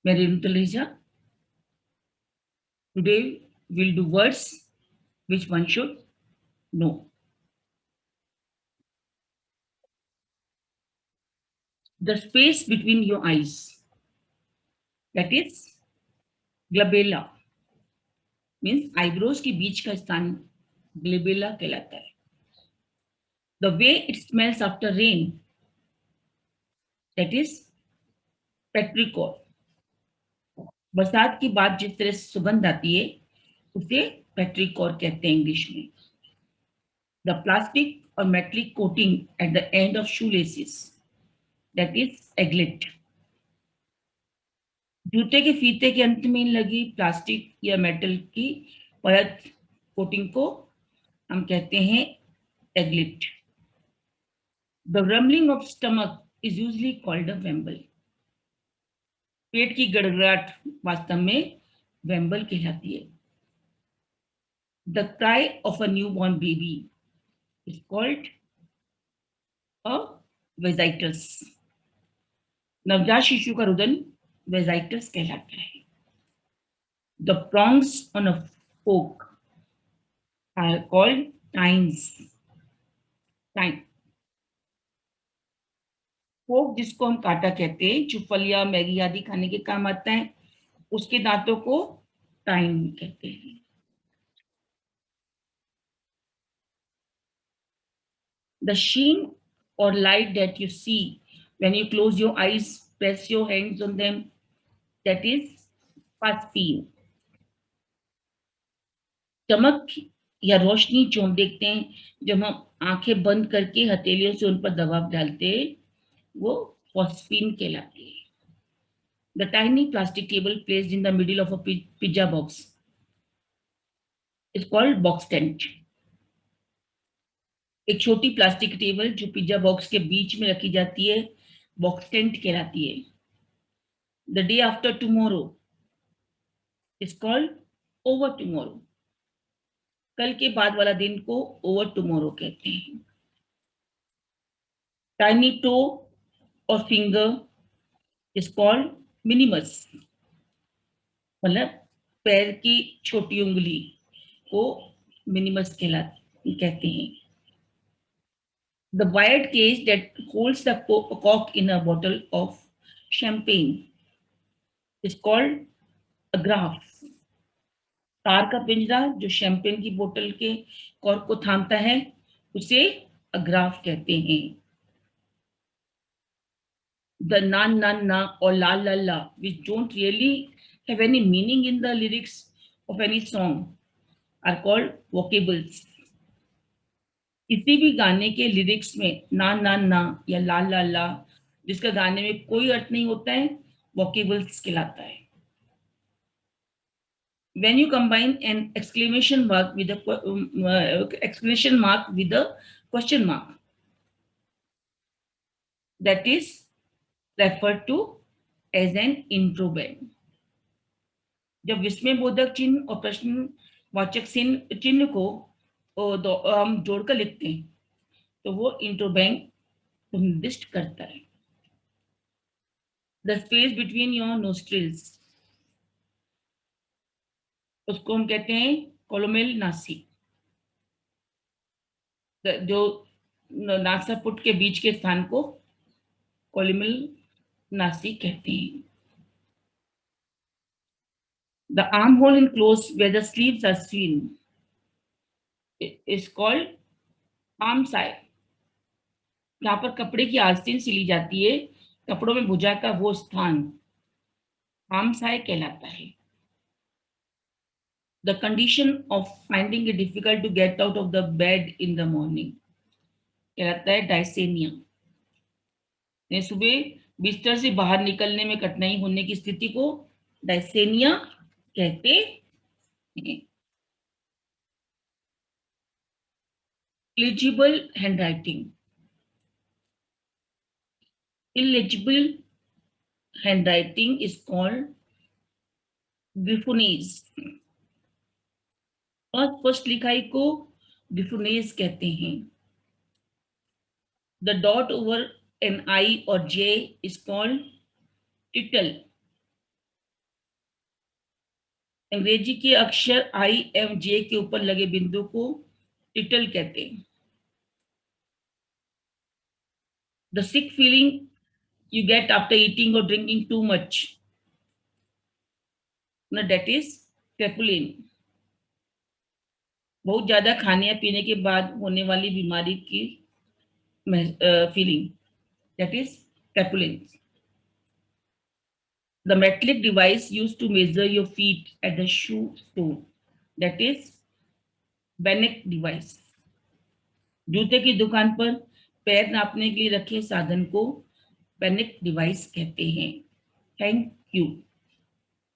Mary Teresa. Today we'll do words which one should know. The space between your eyes, that is glabella, means eyebrows के बीच का स्थान glabella कहलाता है. The way it smells after rain, that is petrichor. बरसात के बाद जिस तरह से सुगंध आती है उसे पेट्रिकॉर कहते हैं इंग्लिश में. द प्लास्टिक और metallic coating at the end of shoelaces, that is aglet. जूते के फीते के अंत में लगी प्लास्टिक या मेटल की परत कोटिंग को हम कहते हैं aglet. The rumbling of stomach is usually called a wamble. पेट की गड़गड़ाहट वास्तव में वेम्बल कहलाती है. The cry of a newborn baby is called a vesitus. नवजात शिशु का रुदन वेजाइटस कहलाता है. The prongs on a fork are called tines. Tine. फोक जिसको हम काटा कहते हैं, जो फल या मैगी आदि खाने के काम आता है, उसके दांतों को टाइन कहते हैं. The sheen or light that you see when you close your eyes, press your hands on them, that is phosphine. चमक या रोशनी जो हम देखते हैं जब हम आंखें बंद करके हथेलियों से उन पर दबाव डालते हैं, वो फॉस्फीन कहलाती है. The tiny plastic table placed in the middle of a pizza box is called box tent. एक छोटी प्लास्टिक टेबल जो पिज्जा बॉक्स के बीच में रखी जाती है, बॉक्स टेंट कहलाती है. The day after tomorrow is called over tomorrow. कल के बाद वाला दिन को over tomorrow कहते हैं. Tiny toe or finger is called minimus. मतलब पैर की छोटी उंगली को मिनिमस कहते हैं. The wired cage that holds the cork in a bottle of champagne is called a graph. तार का पिंजरा जो शैंपेन की बोतल के कॉर्क को थामता है, उसे अग्राफ कहते हैं. The na na na or la la la, which don't really have any meaning in the lyrics of any song, are called vocables. किसी भी गाने के लिरिक्स में ना ना ना या ला ला ला जिसका गाने में कोई अर्थ नहीं होता है, वोकेबल्स कहलाता है. When you combine an exclamation mark with a question mark, that is referred to as an इंट्रोबैंड. जब विस्मयबोधक चिन्ह और प्रश्नवाचक चिन्ह को हम जोड़कर लिखते हैं तो वो इंट्रोबैंड को निर्दिष्ट करता है. The space between your nostrils, उसको हम कहते हैं कोलोमेल नासी. जो नासापुट के बीच के स्थान को कोलोमेल नासी कहते हैं. The armhole in clothes where the sleeves are seen is called armscye. जहाँ पर कपड़े की आस्तीन सिली जाती है, कपड़ों में भुजा का वो स्थान armscye कहलाता है. The condition of finding it difficult to get out of the bed in the morning कहलाता है डायसेनिया. सुबह बिस्तर से बाहर निकलने में कठिनाई होने की स्थिति को डायसेनिया कहते हैं. Illegible handwriting. Illegible handwriting is called ग्रिफोनेज. अस्पष्ट लिखाई को ग्रिफोनेज कहते हैं. The dot over an I or J is called tittle. अंग्रेजी के अक्षर आई एवं जे के ऊपर लगे बिंदु को टिटल कहते हैं। The sick feeling you get after eating or drinking too much, now that is crepulin। बहुत ज्यादा खाने या पीने के बाद होने वाली बीमारी की feeling, that is crepulin। the metallic device used to measure your feet at the shoe store, that is Banach device। जूते की दुकान पर पैर नापने के लिए रखे साधन को Banach डिवाइस कहते हैं। Thank you.